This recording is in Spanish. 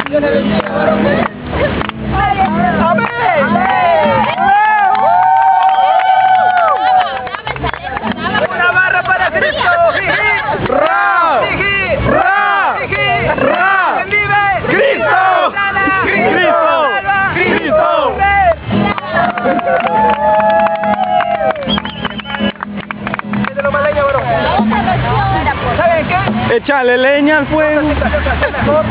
Dios le bendiga, varón. ¡Amén! ¡Una barra para Cristo! ¡Ra! ¡Ra! ¡Ra! ¿Quién vive? ¡Cristo! ¡Cristo! ¡Cristo! ¿Saben qué? Échale leña al fuego. Mejor